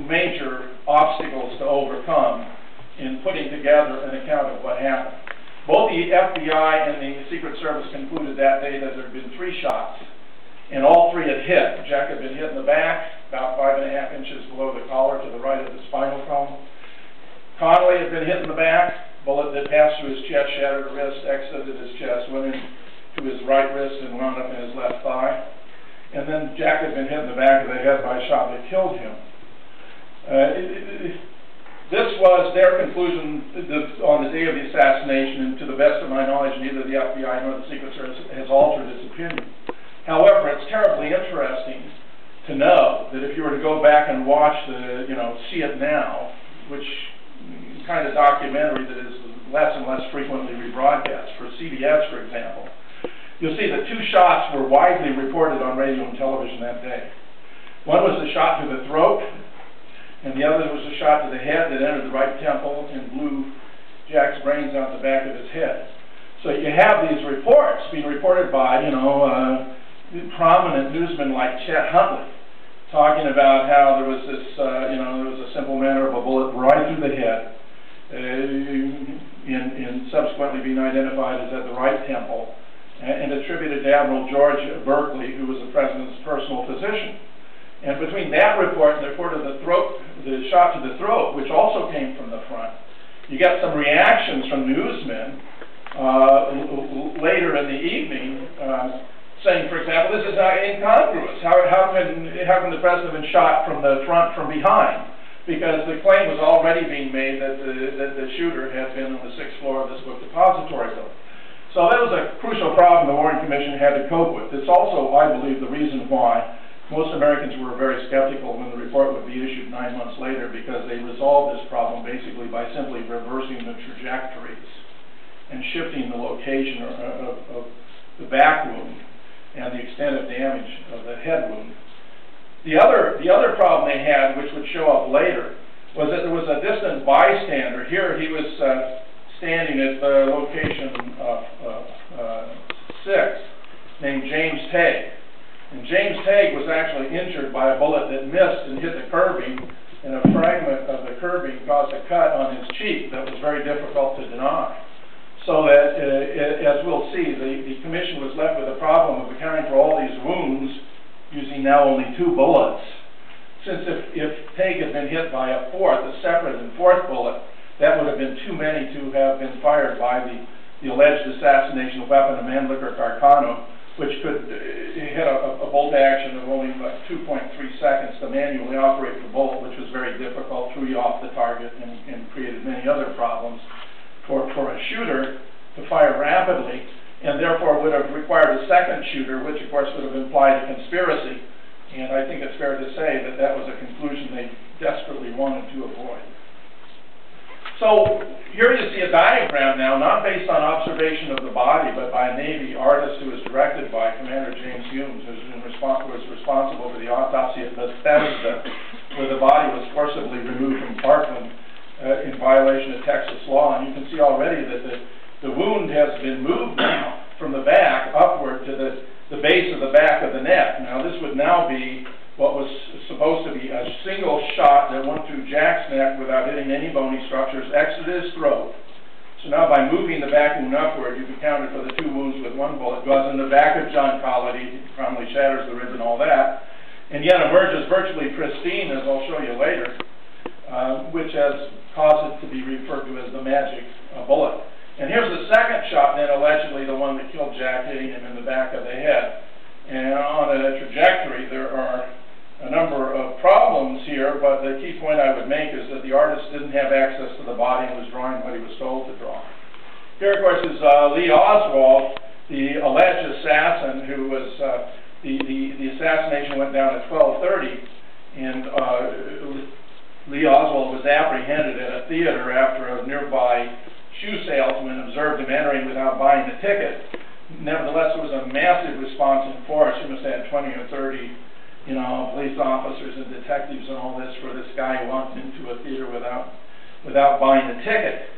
major obstacles to overcome in putting together an account of what happened. Both the FBI and the Secret Service concluded that day that there had been 3 shots, and all 3 had hit. Jack had been hit in the back, about 5.5 inches below the collar to the right of the spinal column. Connolly had been hit in the back, bullet that passed through his chest, shattered a wrist, exited his chest, went into his right wrist and wound up in his left thigh. And then Jack had been hit in the back of the head by a shot that killed him. This was their conclusion on the day of the assassination, and to the best of my knowledge, neither the FBI nor the Secret Service has altered its opinion. However, it's terribly interesting to know that if you were to go back and watch the, See It Now, which kind of documentary that is less and less frequently rebroadcast, for CBS, for example, you'll see that 2 shots were widely reported on radio and television that day. One was a shot to the throat, and the other was a shot to the head that entered the right temple and blew Jack's brains out the back of his head. So you have these reports being reported by, prominent newsmen like Chet Huntley, talking about how there was this, there was a simple matter of a bullet right through the head, and subsequently being identified as at the right temple, and attributed to Admiral George Berkeley, who was the president's personal physician. And between that report and the report of the shot to the throat, which also came from the front, you get some reactions from newsmen later in the evening saying, for example, this is incongruous. How can the president have been shot from the front from behind? Because the claim was already being made that the shooter had been on the 6th floor of this book depository building. So that was a crucial problem the Warren Commission had to cope with. It's also, I believe, the reason why most Americans were very skeptical when the report would be issued 9 months later, because they resolved this problem basically by simply reversing the trajectories and shifting the location of the back wound and the extent of damage of the head wound. The other problem they had, which would show up later, was that there was a distant bystander. Here he was standing at the location 6, named James Tague. And James Tague was actually injured by a bullet that missed and hit the curbing, and a fragment of the curbing caused a cut on his cheek that was very difficult to deny. So that, as we'll see, the commission was left with a problem of accounting for all these wounds using now only 2 bullets. Since if Tague had been hit by a separate and fourth bullet, that would have been too many to have been fired by the alleged assassination weapon of Mannlicher Carcano, which could hit a bolt action of only about 2.3 seconds to manually operate the bullet, which was very difficult, threw you off the target, and created many other problems for a shooter to fire rapidly, and therefore would have required a second shooter, which of course would have implied a conspiracy. And I think it's fair to say that that was a conclusion they desperately wanted to avoid. So here you see a diagram now, not based on observation of the body, but by a Navy artist who was directed by Commander James Humes, who was responsible for the autopsy at Bethesda, where the body was forcibly removed from Parkland in violation of Texas law. And you can see already that the wound has been moved now from the back upward to the base of the back of the neck. Now this would now be what was supposed to be a single shot that went through Jack's neck without hitting any bony structures, exited his throat. So now by moving the back wound upward, you've accounted for the 2 wounds with 1 bullet. Goes in the back of John Connolly, shatters the rib and all that, and yet emerges virtually pristine, as I'll show you later, which has caused it to be referred to as the magic bullet. And here's the second shot, then allegedly the one that killed Jack, hitting him in the back of the head. And on a trajectory, there are a number of problems here, but the key point I would make is that the artist didn't have access to the body and was drawing what he was told to draw. Here, of course, is Lee Oswald, the alleged assassin who was, the assassination went down at 12:30, and Lee Oswald was apprehended at a theater after a nearby shoe salesman observed him entering without buying a ticket. Nevertheless, there was a massive response in force. You must have 20 or 30 police officers and detectives and all this for this guy who walked into a theater without buying a ticket.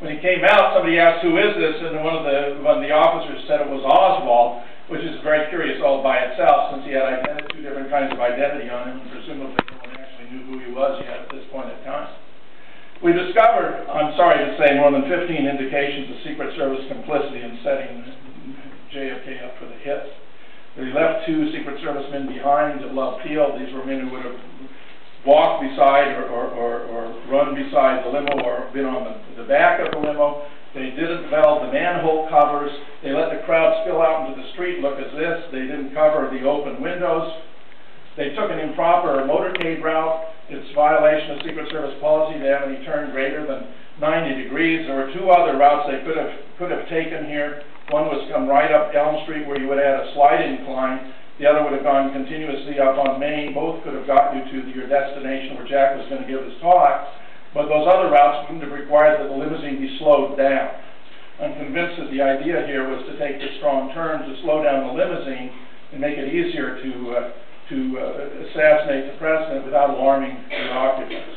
When he came out, somebody asked, "Who is this?" And one of the officers said it was Oswald, which is very curious all by itself, since he had 2 different kinds of identity on him, and presumably no one actually knew who he was yet We discovered, I'm sorry to say, more than 15 indications of Secret Service complicity in setting JFK up for the hit. They left 2 Secret Service men behind at Love Field. These were men who would have walked beside or run beside the limo or been on the back of the limo. They didn't valve the manhole covers. They let the crowd spill out into the street, look at this. They didn't cover the open windows. They took an improper motorcade route. It's violation of Secret Service policy to have any turn greater than 90 degrees. There were 2 other routes they could have taken here. One was come right up Elm Street where you would have had a slight incline. The other would have gone continuously up on Main. Both could have gotten you to your destination where Jack was going to give his talk. But those other routes wouldn't have required that the limousine be slowed down. I'm convinced that the idea here was to take the strong turn to slow down the limousine and make it easier to assassinate the president without alarming the occupants.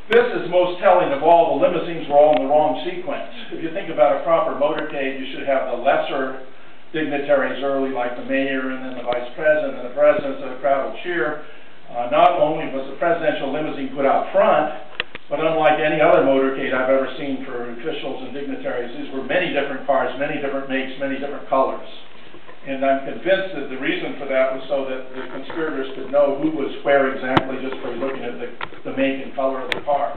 This is most telling of all. The limousines were all in the wrong sequence. If you think about a proper motorcade, you should have the lesser dignitaries early, like the mayor and then the vice president and the president, so the crowd will cheer. Not only was the presidential limousine put out front, but unlike any other motorcade I've ever seen for officials and dignitaries, these were many different cars, many different makes, many different colors. And I'm convinced that the reason for that was so that the conspirators could know who was where exactly just by looking at the make and color of the car.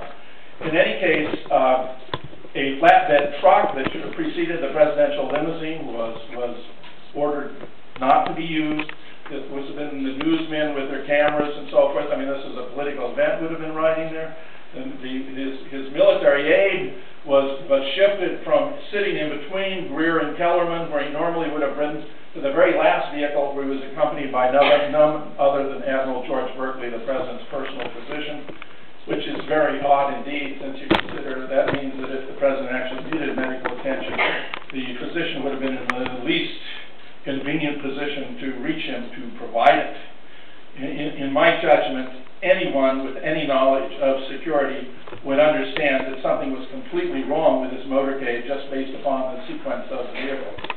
In any case, a flatbed truck that should have preceded the presidential limousine was ordered not to be used. It was been the newsmen with their cameras and so forth. I mean, this is a political event would have been riding there. And his military aide was shifted from sitting in between Greer and Kellerman, where he normally would have ridden, to the very last vehicle where he was accompanied by none other than Admiral George Berkeley, the president's personal physician, which is very odd indeed, since you consider that means that if the president actually needed medical attention, the physician would have been in the least convenient position to reach him to provide it. In my judgment, anyone with any knowledge of security would understand that something was completely wrong with this motorcade just based upon the sequence of the vehicle.